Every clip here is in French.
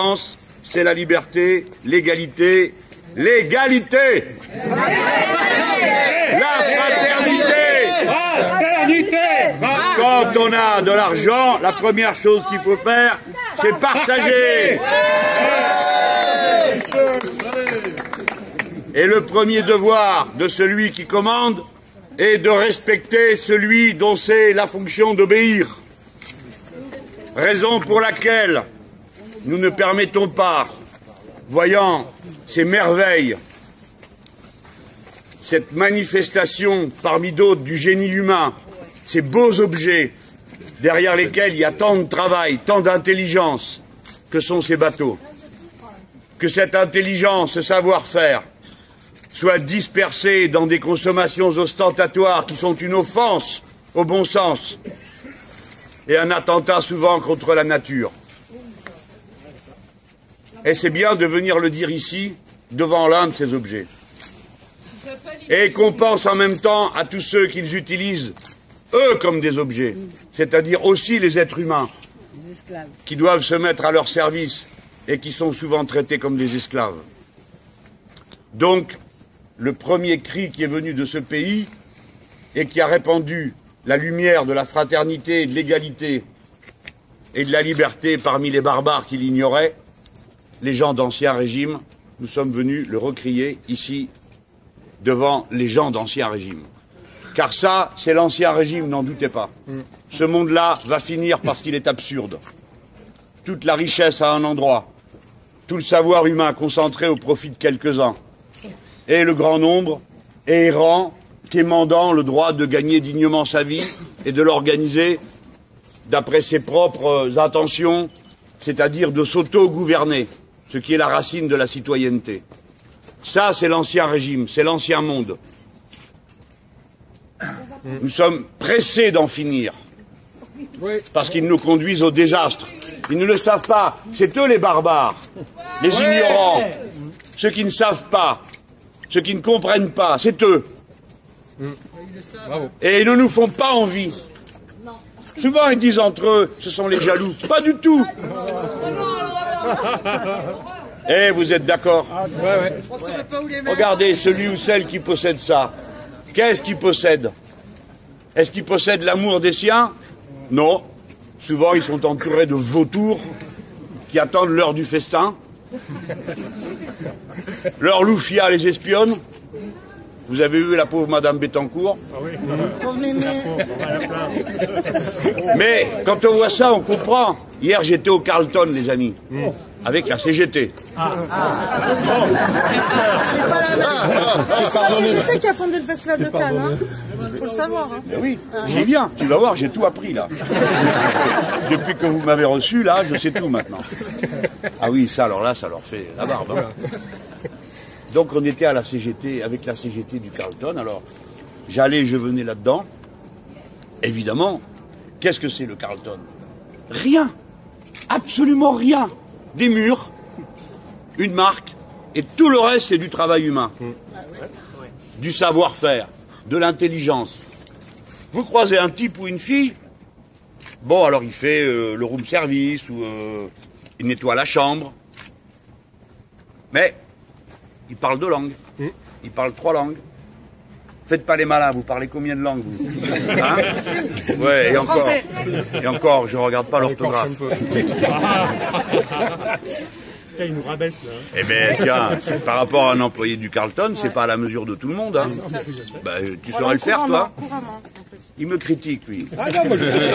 France, c'est la liberté, l'égalité, l'égalité, la fraternité. Quand on a de l'argent, la première chose qu'il faut faire, c'est partager. Et le premier devoir de celui qui commande est de respecter celui dont c'est la fonction d'obéir. Raison pour laquelle nous ne permettons pas, voyant ces merveilles, cette manifestation parmi d'autres du génie humain, ces beaux objets derrière lesquels il y a tant de travail, tant d'intelligence, que sont ces bateaux, que cette intelligence, ce savoir-faire, soit dispersé dans des consommations ostentatoires qui sont une offense au bon sens et un attentat souvent contre la nature. Et c'est bien de venir le dire ici, devant l'un de ces objets. Et qu'on pense en même temps à tous ceux qu'ils utilisent, eux, comme des objets, c'est-à-dire aussi les êtres humains, qui doivent se mettre à leur service et qui sont souvent traités comme des esclaves. Donc, le premier cri qui est venu de ce pays et qui a répandu la lumière de la fraternité, de l'égalité et de la liberté parmi les barbares qui l'ignoraient, les gens d'Ancien Régime, nous sommes venus le recrier ici devant les gens d'Ancien Régime. Car ça, c'est l'Ancien Régime, n'en doutez pas. Ce monde-là va finir parce qu'il est absurde. Toute la richesse à un endroit, tout le savoir humain concentré au profit de quelques-uns, et le grand nombre, errant, quémandant le droit de gagner dignement sa vie et de l'organiser d'après ses propres intentions, c'est-à-dire de s'auto-gouverner, ce qui est la racine de la citoyenneté. Ça, c'est l'Ancien Régime, c'est l'Ancien Monde. Nous sommes pressés d'en finir, parce qu'ils nous conduisent au désastre. Ils ne le savent pas, c'est eux les barbares, les ignorants, ceux qui ne savent pas, ceux qui ne comprennent pas, c'est eux. Et ils ne nous font pas envie. Souvent ils disent entre eux, ce sont les jaloux. Pas du tout. Eh, vous êtes d'accord? Regardez, celui ou celle qui possède ça. Qu'est-ce qu'il possède? Est-ce qu'il possède l'amour des siens? Non. Souvent ils sont entourés de vautours qui attendent l'heure du festin. Leur loufia les espionne. Vous avez vu la pauvre Madame Bettencourt? Mais quand on voit ça, on comprend. Hier, j'étais au Carlton, les amis, avec la CGT. C'est la CGT qui a fondé le Festival de Cannes, hein. Faut le savoir. Hein. Ben oui, j'y viens. Tu vas voir, j'ai tout appris, là. Depuis que vous m'avez reçu, là, je sais tout maintenant. Ah oui, ça, alors là, ça leur fait la barbe. Hein. Donc on était à la CGT, avec la CGT du Carlton, alors j'allais, je venais là-dedans. Évidemment, qu'est-ce que c'est le Carlton? Rien, absolument rien. Des murs, une marque, et tout le reste c'est du travail humain. Du savoir-faire, de l'intelligence. Vous croisez un type ou une fille, bon alors il fait le room service, ou il nettoie la chambre, mais il parle 2 langues. Il parle 3 langues. Faites pas les malins, vous parlez combien de langues, vous? Hein? Ouais, et encore, je regarde pas l'orthographe. Il nous rabaisse, là. Eh bien, tiens, par rapport à un employé du Carlton, c'est pas à la mesure de tout le monde. Hein. Bah, tu saurais le faire, toi? Il me critique, lui. Ah non, moi, j'ai rien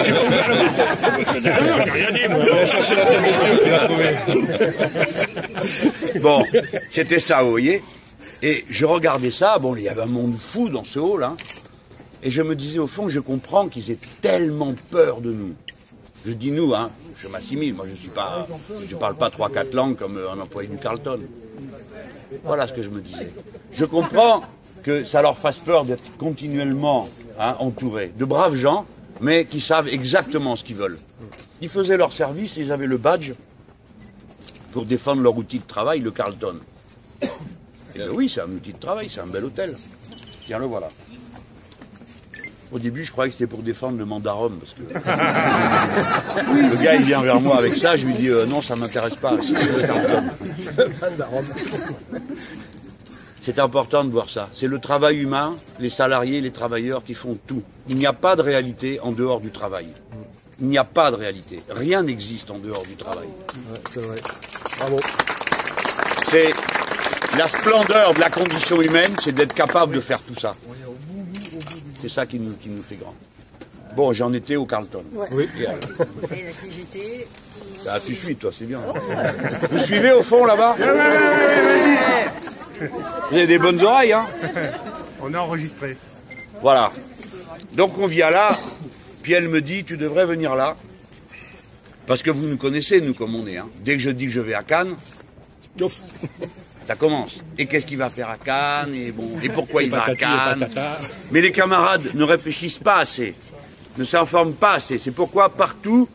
dit, moi. Il a cherché la fermeture, il l'a trouvé. Bon, c'était ça, vous voyez. Et je regardais ça, bon, il y avait un monde fou dans ce hall, hein. Et je me disais, au fond, je comprends qu'ils aient tellement peur de nous. Je dis nous, hein, je m'assimile, moi je parle pas 3-4 langues comme un employé du Carlton. Voilà ce que je me disais. Je comprends que ça leur fasse peur d'être continuellement entourés de braves gens, mais qui savent exactement ce qu'ils veulent. Ils faisaient leur service, ils avaient le badge pour défendre leur outil de travail, le Carlton. Et oui, c'est un outil de travail, c'est un bel hôtel. Tiens, le voilà. Au début, je croyais que c'était pour défendre le mandat Rome, parce que le gars, il vient vers moi avec ça, je lui dis non, ça m'intéresse pas. C'est important de voir ça. C'est le travail humain, les salariés, les travailleurs qui font tout. Il n'y a pas de réalité en dehors du travail. Il n'y a pas de réalité. Rien n'existe en dehors du travail. Ouais, c'est vrai. Bravo. C'est la splendeur de la condition humaine, c'est d'être capable de faire tout ça. C'est ça qui nous fait grand. Bon, j'en étais au Carlton. Ouais. Oui. Et la CGT. Ah, tu suis, toi, c'est bien. Vous suivez au fond, là-bas? Vous avez des bonnes oreilles, hein? On a enregistré. Voilà. Donc on vient là, puis elle me dit, tu devrais venir là, parce que vous nous connaissez, nous, comme on est. Hein. Dès que je dis que je vais à Cannes, ça commence. Et qu'est-ce qu'il va faire à Cannes? Et bon, et pourquoi il va à Cannes? Mais les camarades ne réfléchissent pas assez, ne s'informent pas assez. C'est pourquoi partout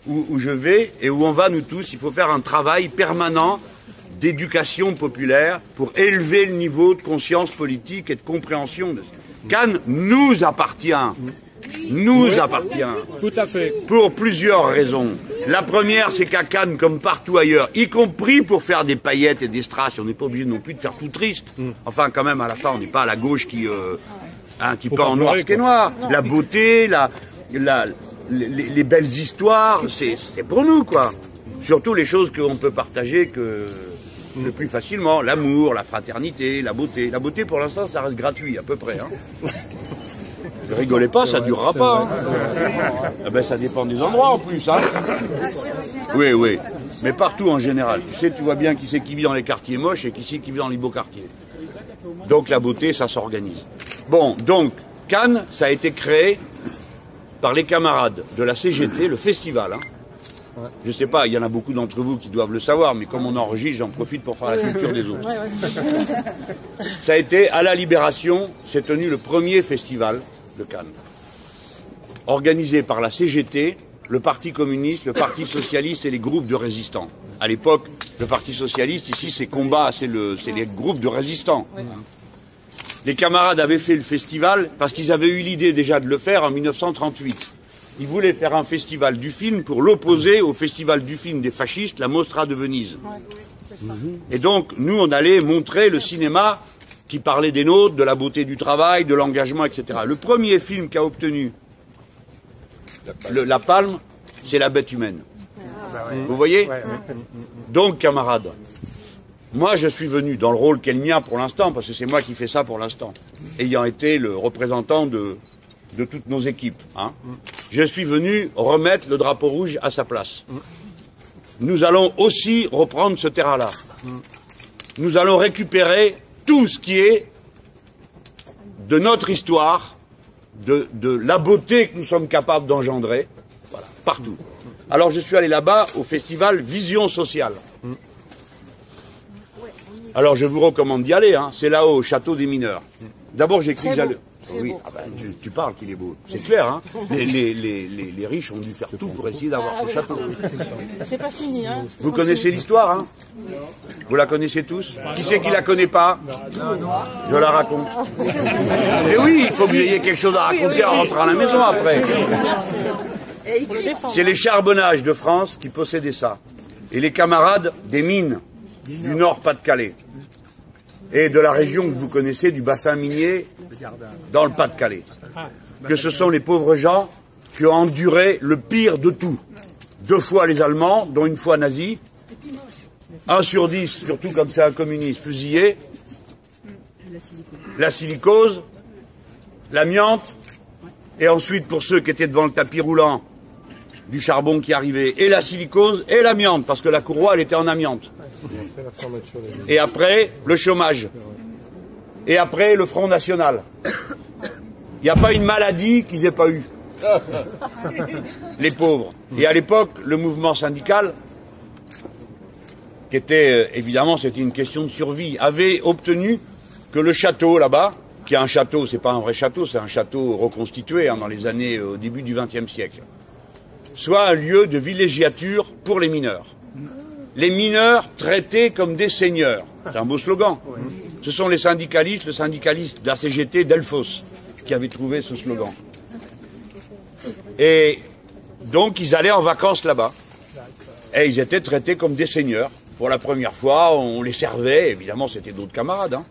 où je vais et où on va, nous tous, il faut faire un travail permanent d'éducation populaire pour élever le niveau de conscience politique et de compréhension. Cannes nous appartient. Nous appartient. Tout à fait. Pour plusieurs raisons. La première, c'est qu'à Cannes, comme partout ailleurs, y compris pour faire des paillettes et des strass, on n'est pas obligé non plus de faire tout triste. Enfin, quand même, à la fin, on n'est pas à la gauche qui peint en noir ce qui est noir. La beauté, les belles histoires, c'est pour nous, quoi. Surtout les choses qu'on peut partager le plus facilement. L'amour, la fraternité, la beauté. La beauté, pour l'instant, ça reste gratuit, à peu près. Hein. Ne rigolez pas, ça ne durera pas. Hein. Eh ben, ça dépend des endroits en plus. Hein. Oui, oui. Mais partout en général. Tu sais, tu vois bien qui c'est qui vit dans les quartiers moches et qui c'est qui vit dans les beaux quartiers. Donc la beauté, ça s'organise. Bon, donc, Cannes, ça a été créé par les camarades de la CGT, le festival. Hein. Je ne sais pas, il y en a beaucoup d'entre vous qui doivent le savoir, mais comme on enregistre, j'en profite pour faire la culture des autres. Ça a été, à la Libération, s'est tenu le premier festival de Cannes, organisé par la CGT, le Parti communiste, le Parti socialiste et les groupes de résistants. À l'époque, le Parti socialiste, ici, c'est combat, c'est les groupes de résistants. Les camarades avaient fait le festival parce qu'ils avaient eu l'idée déjà de le faire en 1938. Ils voulaient faire un festival du film pour l'opposer au festival du film des fascistes, la Mostra de Venise. Et donc, nous, on allait montrer le cinéma qui parlait des nôtres, de la beauté du travail, de l'engagement, etc. Le premier film qui a obtenu la palme, c'est La Bête humaine. Vous voyez? Donc, camarades, moi, je suis venu dans le rôle qu'est le mien pour l'instant, parce que c'est moi qui fais ça pour l'instant, ayant été le représentant de toutes nos équipes. Hein. Je suis venu remettre le drapeau rouge à sa place. Nous allons aussi reprendre ce terrain-là. Nous allons récupérer tout ce qui est de notre histoire, de la beauté que nous sommes capables d'engendrer, voilà, partout. Alors je suis allé là-bas au festival Vision Sociale. Alors je vous recommande d'y aller, hein. C'est là-haut, au château des mineurs. D'abord j'ai écrit que j'allais... Oui, ah ben, tu parles qu'il est beau. C'est clair, hein. Les riches ont dû faire tout pour essayer d'avoir ce château. C'est pas fini, hein. Vous connaissez l'histoire, hein? Vous la connaissez tous? Qui c'est qui la connaît pas? Je la raconte. Et oui, il faut que vous ayez quelque chose à raconter en rentrant à la maison après. C'est les charbonnages de France qui possédaient ça. Et les camarades des mines du Nord-Pas-de-Calais. Et de la région que vous connaissez, du bassin minier, dans le Pas-de-Calais. Que ce sont les pauvres gens qui ont enduré le pire de tout. 2 fois les Allemands, dont 1 fois nazis. 1 sur 10, surtout quand c'est un communiste, fusillé. La silicose, l'amiante. Et ensuite, pour ceux qui étaient devant le tapis roulant, du charbon qui arrivait. Et la silicose et l'amiante, parce que la courroie, elle était en amiante. Et après, le chômage. Et après, le Front National. Il n'y a pas une maladie qu'ils n'aient pas eue. Les pauvres. Et à l'époque, le mouvement syndical, qui était, évidemment, c'était une question de survie, avait obtenu que le château, là-bas, qui est un château, c'est pas un vrai château, c'est un château reconstitué hein, dans les années, au début du XXe siècle, soit un lieu de villégiature pour les mineurs. Les mineurs traités comme des seigneurs. C'est un beau slogan. Ce sont les syndicalistes, le syndicaliste de la CGT, Delphos, qui avait trouvé ce slogan. Et donc, ils allaient en vacances là-bas. Et ils étaient traités comme des seigneurs. Pour la première fois, on les servait. Évidemment, c'était d'autres camarades. Hein.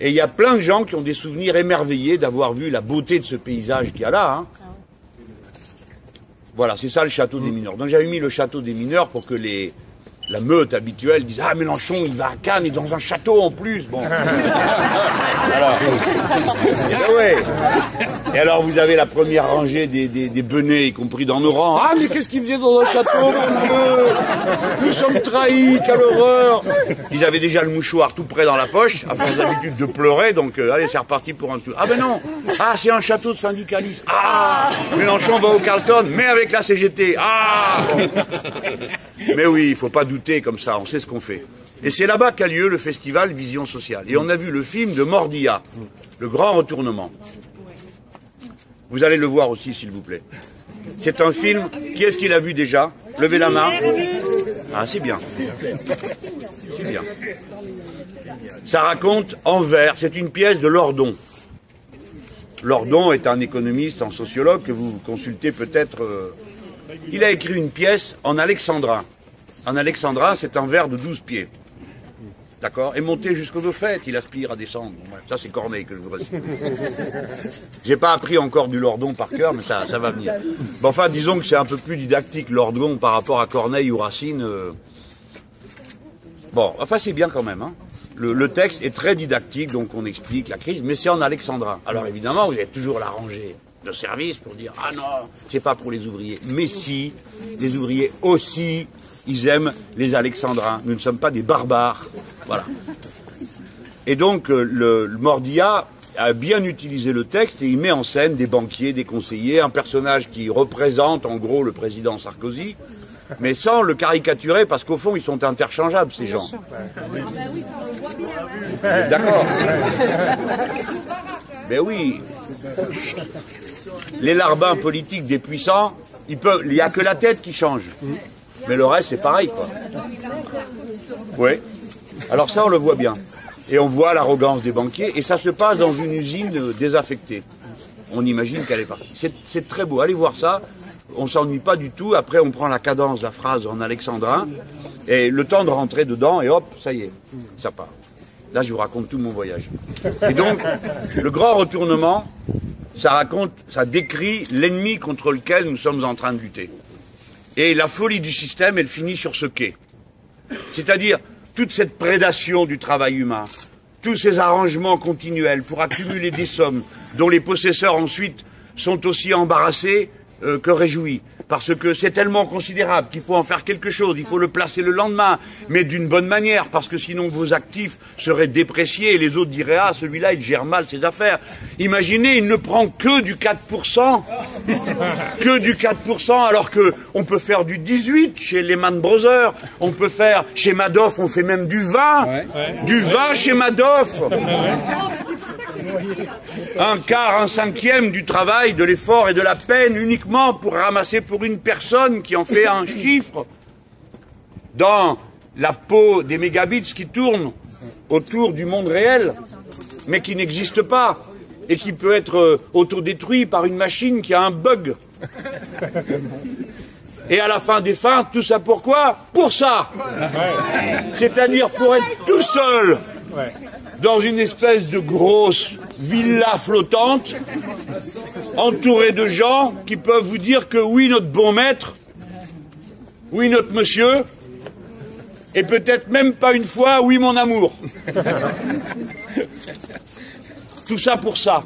Et il y a plein de gens qui ont des souvenirs émerveillés d'avoir vu la beauté de ce paysage qu'il y a là. Hein. Voilà, c'est ça le château des mineurs. Donc j'avais mis le château des mineurs pour que la meute habituelle dise « Ah, Mélenchon, il va à Cannes et dans un château en plus !» Bon. Alors, ouais. Et alors vous avez la première rangée des benets, y compris dans nos rangs. « Ah, mais qu'est-ce qu'ils faisaient dans un château, mon Dieu ! Nous sommes trahis, quelle horreur !» Ils avaient déjà le mouchoir tout près dans la poche, à force d'habitude de pleurer, donc allez, c'est reparti pour un tour. « Ah ben non, ah, c'est un château de syndicalistes. Ah, Mélenchon va au Carlton, mais avec la CGT. Ah !» Mais oui, il ne faut pas douter comme ça, on sait ce qu'on fait. Et c'est là-bas qu'a lieu le festival Vision Sociale. Et on a vu le film de Mordia, Le Grand Retournement. Vous allez le voir aussi, s'il vous plaît. C'est un film, qui est-ce qu'il a vu déjà? Levez la main. Ah, c'est bien. C'est bien. Ça raconte Envers, c'est une pièce de Lordon. Lordon est un économiste, un sociologue que vous consultez peut-être... Il a écrit une pièce en alexandrin. En alexandrin, c'est un vers de 12 pieds. D'accord? Et monté jusqu'au fait, il aspire à descendre. Bon, ça, c'est Corneille que je vous récite. J'ai pas appris encore du Lordon par cœur, mais ça va venir. Bon, enfin, disons que c'est un peu plus didactique, Lordon, par rapport à Corneille ou Racine. Bon, enfin, c'est bien quand même. Hein. Le texte est très didactique, donc on explique la crise, mais c'est en alexandrin. Alors, évidemment, vous avez toujours la rangée de service pour dire « Ah non, c'est pas pour les ouvriers. » Mais si, les ouvriers aussi, ils aiment les alexandrins. Nous ne sommes pas des barbares. Voilà. Et donc, le Mordia a bien utilisé le texte et il met en scène des banquiers, des conseillers, un personnage qui représente en gros le président Sarkozy, mais sans le caricaturer parce qu'au fond, ils sont interchangeables, ces gens. D'accord. Mais oui. Les larbins politiques des puissants, il n'y a que la tête qui change. Mais le reste, c'est pareil, quoi. Oui. Alors ça, on le voit bien. Et on voit l'arrogance des banquiers, et ça se passe dans une usine désaffectée. On imagine qu'elle est partie. C'est très beau. Allez voir ça. On ne s'ennuie pas du tout. Après, on prend la cadence, la phrase en alexandrin, et le temps de rentrer dedans, et hop, ça y est, ça part. Là, je vous raconte tout mon voyage. Et donc, le grand retournement, ça décrit l'ennemi contre lequel nous sommes en train de lutter. Et la folie du système, elle finit sur ce quai. C'est-à-dire, toute cette prédation du travail humain, tous ces arrangements continuels pour accumuler des sommes dont les possesseurs ensuite sont aussi embarrassés que réjouis. Parce que c'est tellement considérable qu'il faut en faire quelque chose, il faut le placer le lendemain, mais d'une bonne manière, parce que sinon vos actifs seraient dépréciés et les autres diraient « Ah, celui-là, il gère mal ses affaires ». Imaginez, il ne prend que du 4%, que du 4%, alors qu'on peut faire du 18% chez Lehman Brothers, on peut faire, chez Madoff, on fait même du 20%, du 20% chez Madoff. Un quart, un cinquième du travail, de l'effort et de la peine uniquement pour ramasser pour une personne qui en fait un chiffre dans la peau des mégabits qui tournent autour du monde réel, mais qui n'existe pas et qui peut être autodétruit par une machine qui a un bug. Et à la fin des fins, tout ça pourquoi? Pour ça. C'est-à-dire pour être tout seul dans une espèce de grosse villa flottante, entourée de gens qui peuvent vous dire que oui, notre bon maître, oui, notre monsieur, et peut-être même pas une fois, oui, mon amour. Tout ça pour ça.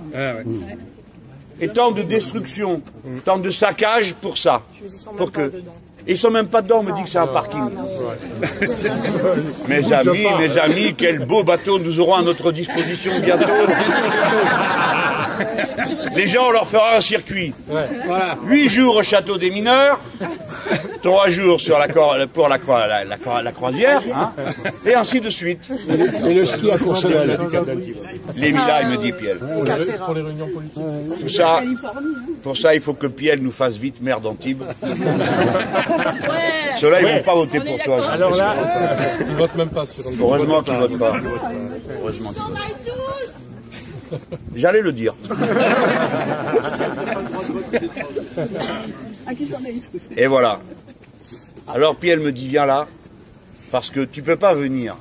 Et tant de destruction, tant de saccage pour ça. Pour que... Ils sont même pas dedans, on me dit que c'est un parking. Mes amis, quel beau bateau nous aurons à notre disposition bientôt. Les gens, on leur fera un circuit. 8 jours au château des mineurs, 3 jours pour la croisière, hein, et ainsi de suite. Et le ski à Courchevel. Les Mila, il me dit Piel. Pour les réunions politiques. Tout ça, pour ça, il faut que Piel nous fasse vite maire d'Antibes. Ceux-là, ils ne vont pas voter pour toi. Alors là, ils ne votent même pas sur... Heureusement qu'ils ne votent pas. Heureusement qu'ils votent pas. J'allais le dire. Et voilà. Alors puis elle me dit, viens là, parce que tu peux pas venir.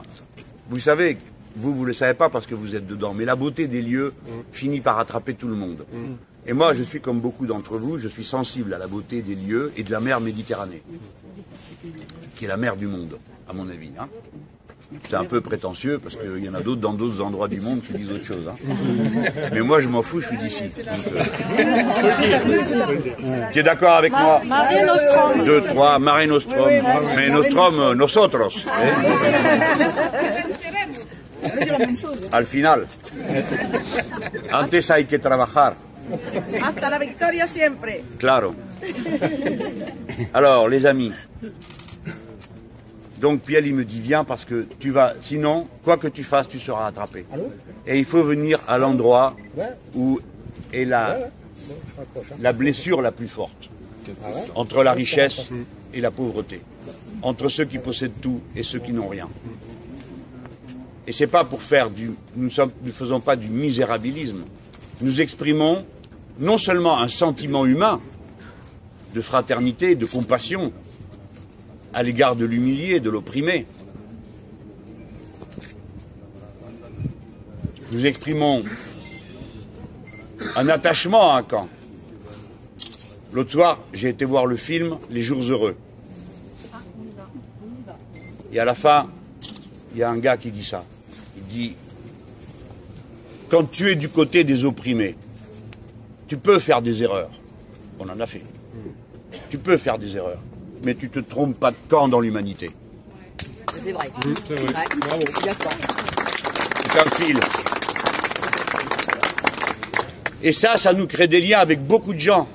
Vous savez, vous le savez pas parce que vous êtes dedans, mais la beauté des lieux finit par attraper tout le monde. Et moi, je suis comme beaucoup d'entre vous, je suis sensible à la beauté des lieux et de la mer Méditerranée, qui est la mer du monde, à mon avis. Hein. C'est un peu prétentieux, parce qu'il y en a d'autres dans d'autres endroits du monde qui disent autre chose. Hein. Mais moi, je m'en fous, je suis d'ici. Tu es d'accord avec moi? Mare Nostrum. 2, 3, Mare Nostrum. Mais Nostrum, nosotros. Al final. Antes hay que trabajar. Hasta la victoria siempre. Claro. Alors, les amis. Donc Pierre, il me dit, viens parce que tu vas, sinon, quoi que tu fasses, tu seras attrapé. Et il faut venir à l'endroit où est la blessure la plus forte. Entre la richesse et la pauvreté. Entre ceux qui possèdent tout et ceux qui n'ont rien. Et c'est pas pour faire nous ne faisons pas du misérabilisme. Nous exprimons non seulement un sentiment humain de fraternité, de compassion, à l'égard de l'humilié, de l'opprimé. Nous exprimons un attachement à un camp. L'autre soir, j'ai été voir le film Les Jours Heureux. Et à la fin, il y a un gars qui dit ça. Il dit, quand tu es du côté des opprimés, tu peux faire des erreurs. On en a fait. Tu peux faire des erreurs. Mais tu ne te trompes pas de camp dans l'humanité. C'est vrai. C'est vrai. Ouais. Bravo. D'accord. C'est un fil. Et ça nous crée des liens avec beaucoup de gens.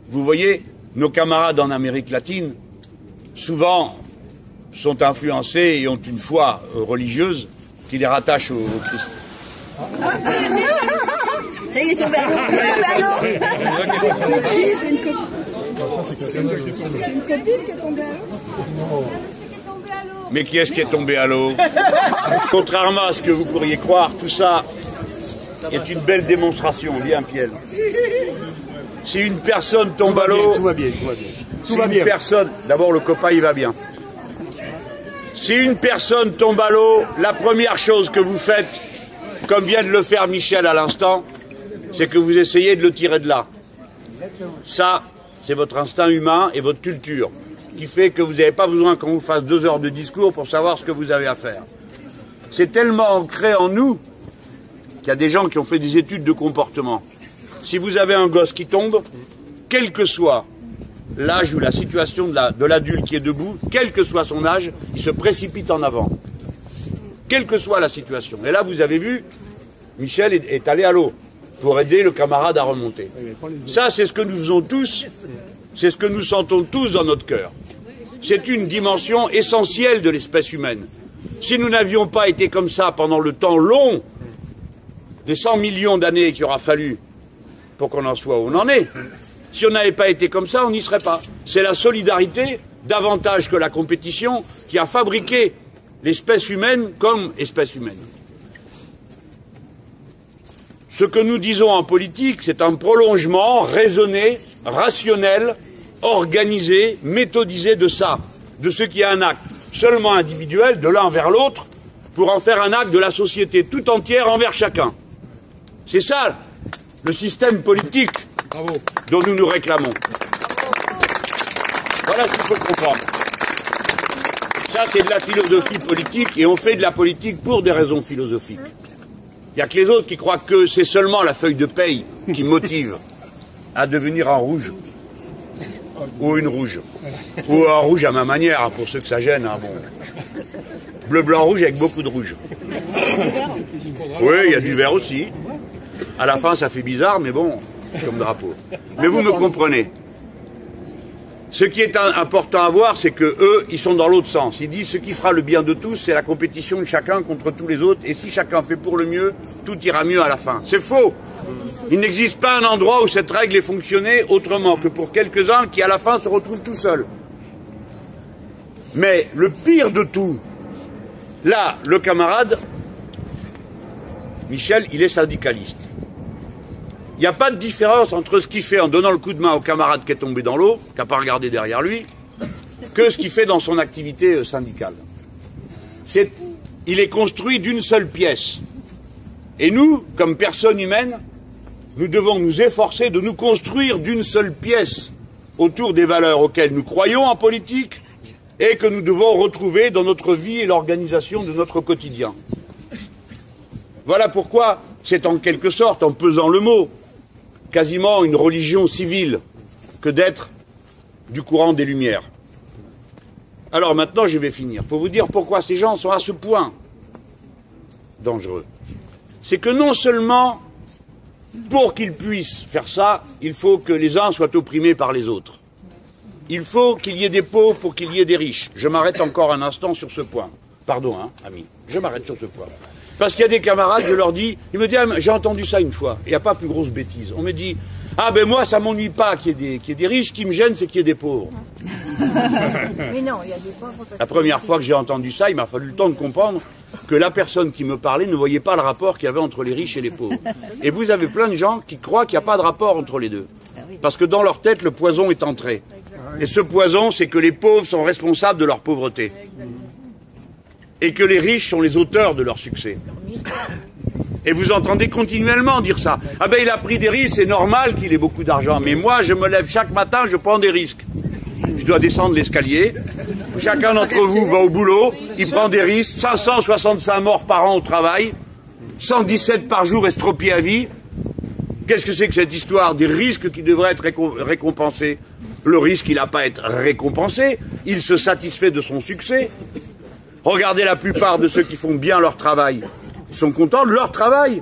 Vous voyez, nos camarades en Amérique latine, souvent, sont influencés et ont une foi religieuse qui les rattache au Christ. Ça y est, c'est qui? C'est une copine. C'est une copine qui est tombée à l'eau. Mais qui est-ce qui est tombé à l'eau? Contrairement à ce que vous pourriez croire, tout ça est une belle démonstration. Viens, Pierre. Si une personne tombe à l'eau... Tout va bien, tout va bien. Si une personne... D'abord, le copain, il va bien. Si une personne tombe à l'eau, la première chose que vous faites, comme vient de le faire Michel à l'instant, c'est que vous essayez de le tirer de là. Ça, c'est votre instinct humain et votre culture qui fait que vous n'avez pas besoin qu'on vous fasse 2 heures de discours pour savoir ce que vous avez à faire. C'est tellement ancré en nous qu'il y a des gens qui ont fait des études de comportement. Si vous avez un gosse qui tombe, quel que soit l'âge ou la situation de l'adulte qui est debout, quel que soit son âge, il se précipite en avant. Quelle que soit la situation. Et là, vous avez vu, Michel est allé à l'eau pour aider le camarade à remonter. Ça, c'est ce que nous faisons tous, c'est ce que nous sentons tous dans notre cœur. C'est une dimension essentielle de l'espèce humaine. Si nous n'avions pas été comme ça pendant le temps long, des 100 millions d'années qu'il aura fallu pour qu'on en soit où on en est, si on n'avait pas été comme ça, on n'y serait pas. C'est la solidarité, davantage que la compétition, qui a fabriqué l'espèce humaine comme espèce humaine. Ce que nous disons en politique, c'est un prolongement raisonné, rationnel, organisé, méthodisé de ça, de ce qui est un acte seulement individuel, de l'un vers l'autre, pour en faire un acte de la société tout entière envers chacun. C'est ça, le système politique dont nous nous réclamons. Voilà ce qu'il faut comprendre. Ça, c'est de la philosophie politique, et on fait de la politique pour des raisons philosophiques. Il n'y a que les autres qui croient que c'est seulement la feuille de paye qui motive à devenir un rouge. Ou une rouge. Ou un rouge à ma manière, pour ceux que ça gêne. Hein, bon. Bleu, blanc, rouge avec beaucoup de rouge. Oui, il y a du vert aussi. À la fin, ça fait bizarre, mais bon, comme drapeau. Mais vous me comprenez. Ce qui est important à voir, c'est que eux, ils sont dans l'autre sens. Ils disent ce qui fera le bien de tous, c'est la compétition de chacun contre tous les autres. Et si chacun fait pour le mieux, tout ira mieux à la fin. C'est faux. Il n'existe pas un endroit où cette règle est fonctionnée autrement que pour quelques-uns qui, à la fin, se retrouvent tout seuls. Mais le pire de tout, là, le camarade, Michel, il est syndicaliste. Il n'y a pas de différence entre ce qu'il fait en donnant le coup de main au camarade qui est tombé dans l'eau, qui n'a pas regardé derrière lui, que ce qu'il fait dans son activité syndicale. Il est construit d'une seule pièce. Et nous, comme personnes humaines, nous devons nous efforcer de nous construire d'une seule pièce autour des valeurs auxquelles nous croyons en politique et que nous devons retrouver dans notre vie et l'organisation de notre quotidien. Voilà pourquoi c'est en quelque sorte, en pesant le mot, quasiment une religion civile que d'être du courant des Lumières. Alors maintenant, je vais finir pour vous dire pourquoi ces gens sont à ce point dangereux. C'est que non seulement, pour qu'ils puissent faire ça, il faut que les uns soient opprimés par les autres. Il faut qu'il y ait des pauvres pour qu'il y ait des riches. Je m'arrête encore un instant sur ce point. Pardon, hein, ami, je m'arrête sur ce point. Parce qu'il y a des camarades, je leur dis, ils me disent, ah, j'ai entendu ça une fois, il n'y a pas plus grosse bêtise. On me dit, ah ben moi ça m'ennuie pas qu'il y ait des riches, ce qui me gêne c'est qu'il y ait des pauvres. Mais non, il y a des pauvres. La première fois que j'ai entendu ça, il m'a fallu le temps de comprendre que la personne qui me parlait ne voyait pas le rapport qu'il y avait entre les riches et les pauvres. Et vous avez plein de gens qui croient qu'il n'y a pas de rapport entre les deux. Parce que dans leur tête, le poison est entré. Et ce poison, c'est que les pauvres sont responsables de leur pauvreté. Et que les riches sont les auteurs de leur succès. Et vous entendez continuellement dire ça. Ah ben il a pris des risques, c'est normal qu'il ait beaucoup d'argent. Mais moi, je me lève chaque matin, je prends des risques. Je dois descendre l'escalier. Chacun d'entre vous va au boulot, il prend des risques. 565 morts par an au travail. 117 par jour estropiés à vie. Qu'est-ce que c'est que cette histoire des risques qui devraient être récompensés? Le risque, il n'a pas à être récompensé. Il se satisfait de son succès. Regardez la plupart de ceux qui font bien leur travail. Ils sont contents de leur travail,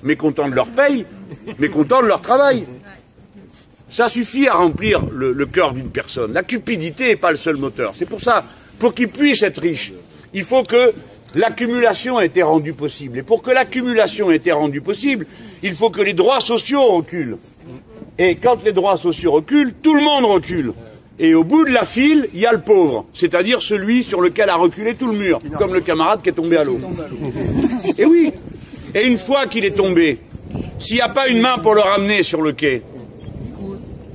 mécontents de leur paye, mécontents de leur travail. Ça suffit à remplir le cœur d'une personne. La cupidité n'est pas le seul moteur. C'est pour ça, pour qu'ils puissent être riches, il faut que l'accumulation ait été rendue possible. Et pour que l'accumulation ait été rendue possible, il faut que les droits sociaux reculent. Et quand les droits sociaux reculent, tout le monde recule. Et au bout de la file, il y a le pauvre, c'est-à-dire celui sur lequel a reculé tout le mur, comme le camarade qui est tombé à l'eau. Et oui. Et une fois qu'il est tombé, s'il n'y a pas une main pour le ramener sur le quai,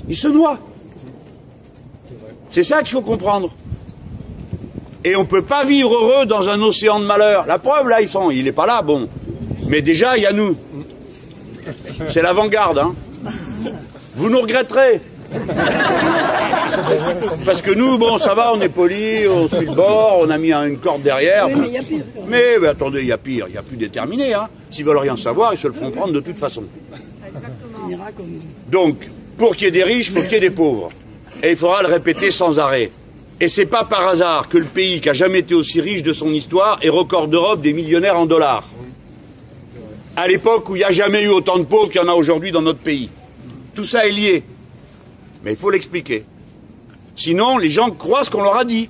il se noie. C'est ça qu'il faut comprendre. Et on ne peut pas vivre heureux dans un océan de malheur. La preuve, là, il n'est pas là, bon. Mais déjà, il y a nous. C'est l'avant-garde, hein. Vous nous regretterez. Parce que nous, bon, ça va, on est polis, on suit le bord, on a mis une corde derrière. Oui, mais il y a pire. Mais attendez, il y a pire, il y a plus déterminé, hein. S'ils veulent rien savoir, ils se le font prendre de toute façon. Donc, pour qu'il y ait des riches, il faut qu'il y ait des pauvres. Et il faudra le répéter sans arrêt. Et c'est pas par hasard que le pays qui a jamais été aussi riche de son histoire est record d'Europe des millionnaires en dollars. À l'époque où il n'y a jamais eu autant de pauvres qu'il y en a aujourd'hui dans notre pays. Tout ça est lié. Mais il faut l'expliquer. Sinon, les gens croient ce qu'on leur a dit.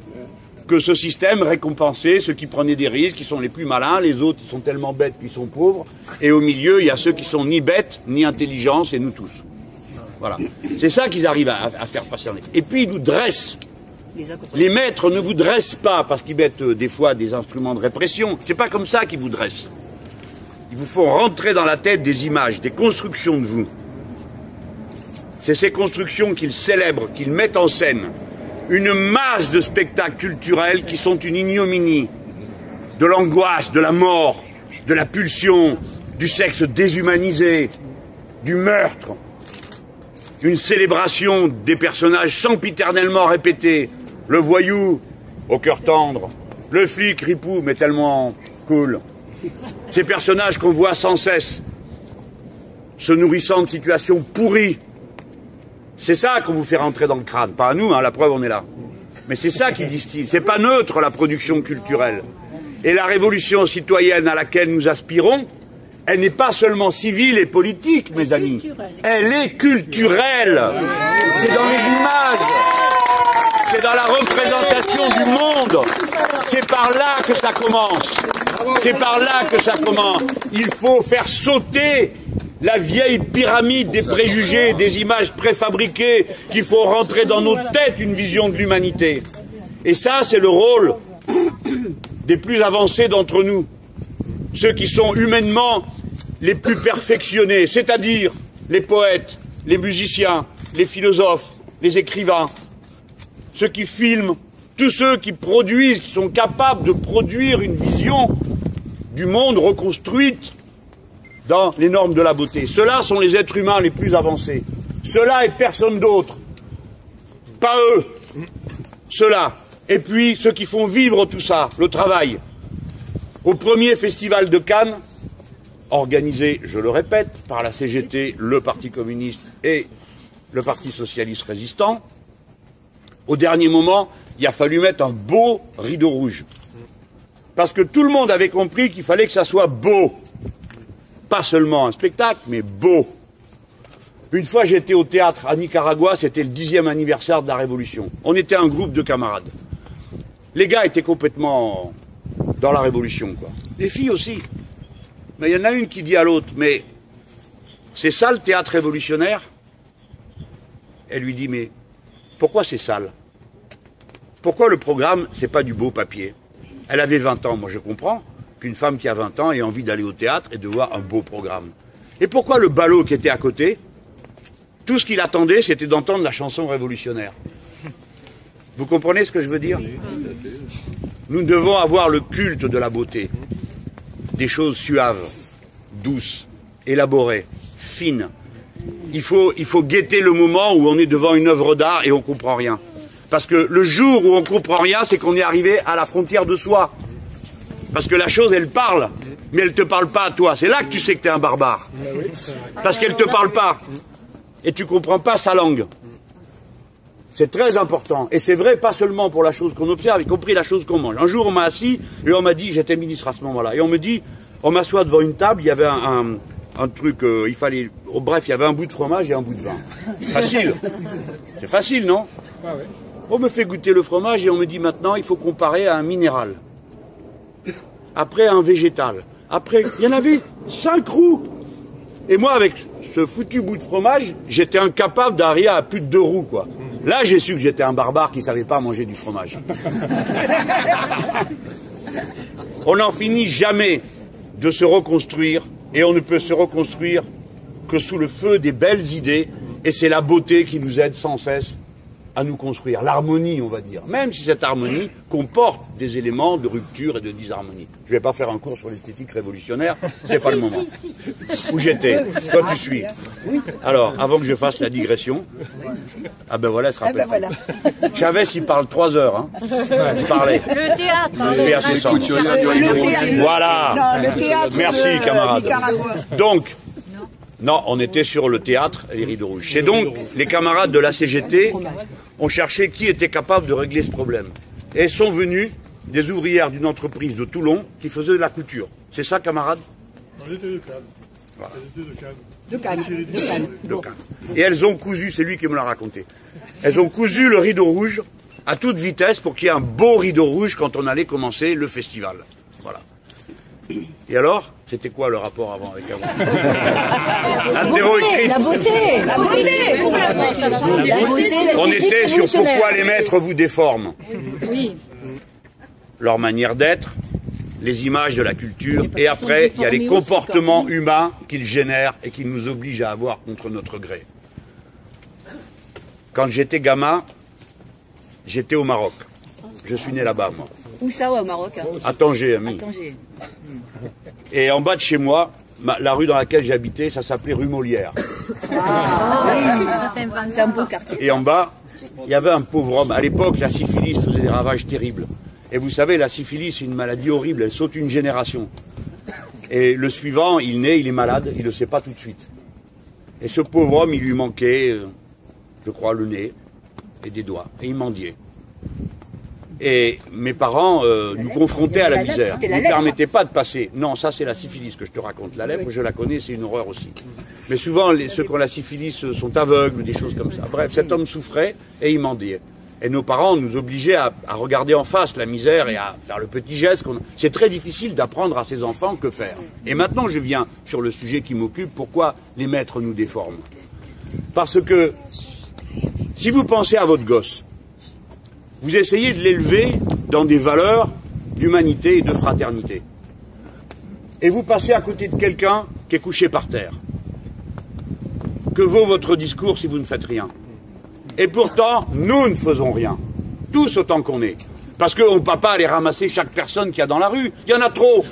Que ce système récompensait ceux qui prenaient des risques, qui sont les plus malins, les autres ils sont tellement bêtes qu'ils sont pauvres. Et au milieu, il y a ceux qui sont ni bêtes, ni intelligents, c'est nous tous. Voilà. C'est ça qu'ils arrivent à faire passer. Et puis ils nous dressent. Les maîtres ne vous dressent pas parce qu'ils mettent des fois des instruments de répression. C'est pas comme ça qu'ils vous dressent. Ils vous font rentrer dans la tête des images, des constructions de vous. C'est ces constructions qu'ils célèbrent, qu'ils mettent en scène. Une masse de spectacles culturels qui sont une ignominie. De l'angoisse, de la mort, de la pulsion, du sexe déshumanisé, du meurtre. Une célébration des personnages sempiternellement répétés. Le voyou, au cœur tendre. Le flic, ripou, mais tellement cool. Ces personnages qu'on voit sans cesse, se nourrissant de situations pourries. C'est ça qu'on vous fait rentrer dans le crâne. Pas à nous, hein, la preuve, on est là. Mais c'est ça qui distille. C'est pas neutre, la production culturelle. Et la révolution citoyenne à laquelle nous aspirons, elle n'est pas seulement civile et politique, mes amis. Elle est culturelle. C'est dans les images. C'est dans la représentation du monde. C'est par là que ça commence. C'est par là que ça commence. Il faut faire sauter la vieille pyramide des préjugés, des images préfabriquées, qu'il faut rentrer dans nos têtes une vision de l'humanité. Et ça, c'est le rôle des plus avancés d'entre nous. Ceux qui sont humainement les plus perfectionnés, c'est-à-dire les poètes, les musiciens, les philosophes, les écrivains, ceux qui filment, tous ceux qui produisent, qui sont capables de produire une vision du monde reconstruite dans les normes de la beauté. Ceux-là sont les êtres humains les plus avancés. Ceux-là et personne d'autre. Pas eux. Ceux-là. Et puis ceux qui font vivre tout ça, le travail. Au premier festival de Cannes, organisé, je le répète, par la CGT, le Parti communiste et le Parti socialiste résistant, au dernier moment, il a fallu mettre un beau rideau rouge. Parce que tout le monde avait compris qu'il fallait que ça soit beau. Pas seulement un spectacle, mais beau. Une fois, j'étais au théâtre à Nicaragua, c'était le 10e anniversaire de la Révolution. On était un groupe de camarades. Les gars étaient complètement dans la Révolution, quoi. Les filles aussi. Mais il y en a une qui dit à l'autre, mais c'est ça le théâtre révolutionnaire? Elle lui dit, mais pourquoi c'est sale? Pourquoi le programme, c'est pas du beau papier? Elle avait 20 ans, moi je comprends qu'une femme qui a 20 ans ait envie d'aller au théâtre et de voir un beau programme. Et pourquoi le ballot qui était à côté, tout ce qu'il attendait, c'était d'entendre la chanson révolutionnaire? Vous comprenez ce que je veux dire? Nous devons avoir le culte de la beauté, des choses suaves, douces, élaborées, fines. Il faut guetter le moment où on est devant une œuvre d'art et on ne comprend rien. Parce que le jour où on ne comprend rien, c'est qu'on est arrivé à la frontière de soi. Parce que la chose, elle parle, mais elle ne te parle pas à toi. C'est là que tu sais que tu es un barbare. Parce qu'elle ne te parle pas. Et tu ne comprends pas sa langue. C'est très important. Et c'est vrai, pas seulement pour la chose qu'on observe, y compris la chose qu'on mange. Un jour, on m'a assis et on m'a dit, j'étais ministre à ce moment-là, et on me dit, on m'assoit devant une table, il y avait un truc, il fallait, bref, il y avait un bout de fromage et un bout de vin. Facile. C'est facile, non? On me fait goûter le fromage et on me dit maintenant, il faut comparer à un minéral. Après, à un végétal. Après, il y en avait 5 roues. Et moi, avec ce foutu bout de fromage, j'étais incapable d'arriver à plus de 2 roues, quoi. Là, j'ai su que j'étais un barbare qui ne savait pas manger du fromage. On n'en finit jamais de se reconstruire, et on ne peut se reconstruire que sous le feu des belles idées, et c'est la beauté qui nous aide sans cesse à nous construire. L'harmonie, on va dire. Même si cette harmonie comporte des éléments de rupture et de disharmonie. Je ne vais pas faire un cours sur l'esthétique révolutionnaire, c'est pas le moment. Où j'étais? Toi, tu suis. Alors, avant que je fasse la digression, ah ben voilà, elle se rappelle. voilà. Chavez, il parle 3 heures. Hein. Il parlait. Le théâtre. Voilà. Non, le théâtre. Merci, camarades. Nicaragua. Donc, non, on était sur le théâtre et les rideaux rouges. C'est donc les camarades de la CGT ont cherché qui était capable de régler ce problème. Et sont venus des ouvrières d'une entreprise de Toulon qui faisaient de la couture. C'est ça, camarades? On était de Cannes. Voilà. De Cannes. De Cannes. Et elles ont cousu, c'est lui qui me l'a raconté, elles ont cousu le rideau rouge à toute vitesse pour qu'il y ait un beau rideau rouge quand on allait commencer le festival. Voilà. Et alors, c'était quoi le rapport avant avec avant? Interro écrit. La beauté. La beauté. On était sur pourquoi les maîtres vous déforment. Oui. Leur manière d'être, les images de la culture, et après, il y a les comportements humains qu'ils génèrent et qu'ils nous obligent à avoir contre notre gré. Quand j'étais gamin, j'étais au Maroc. Je suis né là-bas, moi. Où ça, au Maroc? À Tanger, ami. Et en bas de chez moi, la rue dans laquelle j'habitais, ça s'appelait rue Molière. C'est un beau quartier. Et en bas, il y avait un pauvre homme. À l'époque, la syphilis faisait des ravages terribles. Et vous savez, la syphilis, c'est une maladie horrible, elle saute une génération. Et le suivant, il naît, il est malade, il ne le sait pas tout de suite. Et ce pauvre homme, il lui manquait, je crois, le nez et des doigts. Et il mendiait. Et mes parents nous confrontaient à la misère. Ils ne permettaient pas de passer. Non, ça c'est la syphilis que je te raconte. La lèpre, je la connais, c'est une horreur aussi. Mais souvent, ceux qui ont la syphilis sont aveugles, des choses comme ça. Bref, cet homme souffrait et il mendiait. Et nos parents nous obligeaient à regarder en face la misère et à faire le petit geste. C'est très difficile d'apprendre à ses enfants que faire. Et maintenant, je viens sur le sujet qui m'occupe. Pourquoi les maîtres nous déforment? Parce que si vous pensez à votre gosse, vous essayez de l'élever dans des valeurs d'humanité et de fraternité. Et vous passez à côté de quelqu'un qui est couché par terre. Que vaut votre discours si vous ne faites rien? Et pourtant, nous ne faisons rien. Tous autant qu'on est. Parce qu'on ne peut pas aller ramasser chaque personne qu'il y a dans la rue. Il y en a trop.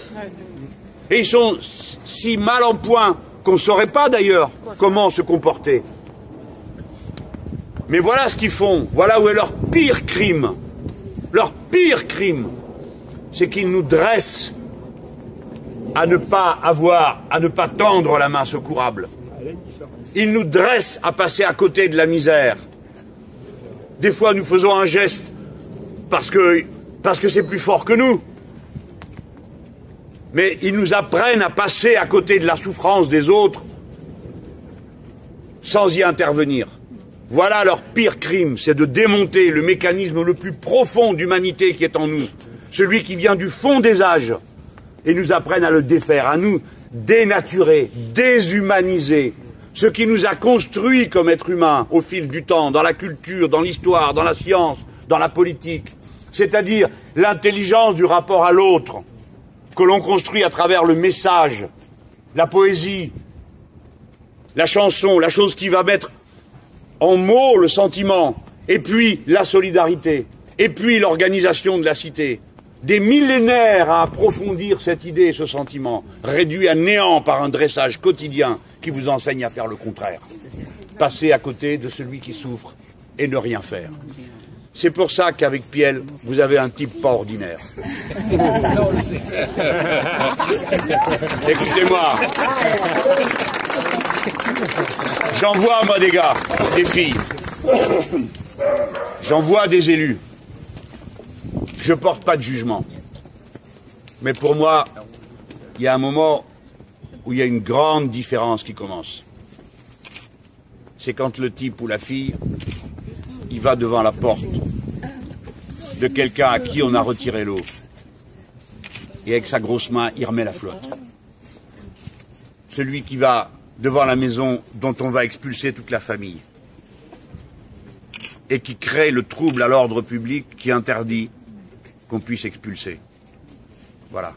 Et ils sont si mal en point qu'on ne saurait pas d'ailleurs comment se comporter. Mais voilà ce qu'ils font. Voilà où est leur pire crime. Leur pire crime, c'est qu'ils nous dressent à ne pas tendre la main secourable. Ils nous dressent à passer à côté de la misère. Des fois, nous faisons un geste parce que c'est plus fort que nous. Mais ils nous apprennent à passer à côté de la souffrance des autres sans y intervenir. Voilà leur pire crime, c'est de démonter le mécanisme le plus profond d'humanité qui est en nous, celui qui vient du fond des âges, et nous apprennent à le défaire, à nous dénaturer, déshumaniser, ce qui nous a construits comme êtres humains au fil du temps, dans la culture, dans l'histoire, dans la science, dans la politique, c'est-à-dire l'intelligence du rapport à l'autre, que l'on construit à travers le message, la poésie, la chanson, la chose qui va mettre en mots le sentiment, et puis la solidarité, et puis l'organisation de la cité. Des millénaires à approfondir cette idée et ce sentiment, réduit à néant par un dressage quotidien qui vous enseigne à faire le contraire. Passer à côté de celui qui souffre et ne rien faire. C'est pour ça qu'avec Piel, vous avez un type pas ordinaire. Écoutez-moi. J'en vois, moi, des gars, des filles. J'en vois des élus. Je ne porte pas de jugement. Mais pour moi, il y a un moment où il y a une grande différence qui commence. C'est quand le type ou la fille, il va devant la porte de quelqu'un à qui on a retiré l'eau. Et avec sa grosse main, il remet la flotte. Celui qui va devant la maison dont on va expulser toute la famille. Et qui crée le trouble à l'ordre public qui interdit qu'on puisse expulser. Voilà.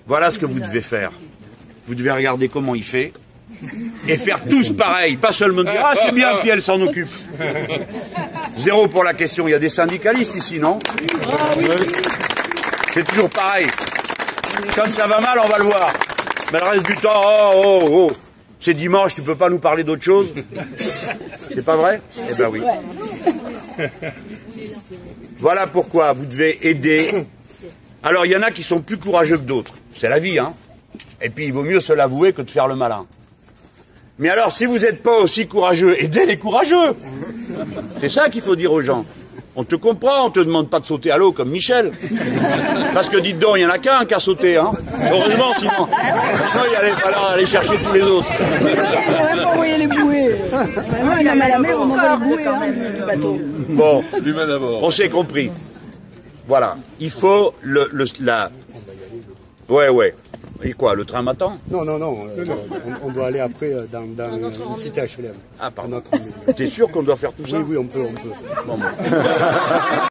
Voilà ce que vous devez faire. Vous devez regarder comment il fait et faire tous pareil. Pas seulement dire « Ah, c'est bien, puis elle s'en occupe ». Zéro pour la question. Il y a des syndicalistes ici, non? C'est toujours pareil. Quand ça va mal, on va le voir. Mais le reste du temps, c'est dimanche, tu peux pas nous parler d'autre chose? C'est pas vrai? Eh ben oui. Voilà pourquoi vous devez aider. Alors, il y en a qui sont plus courageux que d'autres. C'est la vie, hein. Et puis, il vaut mieux se l'avouer que de faire le malin. Mais alors, si vous n'êtes pas aussi courageux, aidez les courageux. C'est ça qu'il faut dire aux gens. On te comprend, on te demande pas de sauter à l'eau comme Michel. Parce que dites donc, il n'y en a qu'un qui a sauté, hein. Heureusement, sinon il allait falloir aller chercher tous les autres. On va pas envoyer les bouées. Vraiment, il a mal à la mer, on envoie les bouées du bateau. Bon, L'humain d'abord. on s'est compris. Voilà, il faut Ouais. Et quoi, le train m'attend? Non, on doit aller après dans une cité HLM. Ah, pardon. T'es sûr qu'on doit faire tout ça? Oui, on peut. Bon.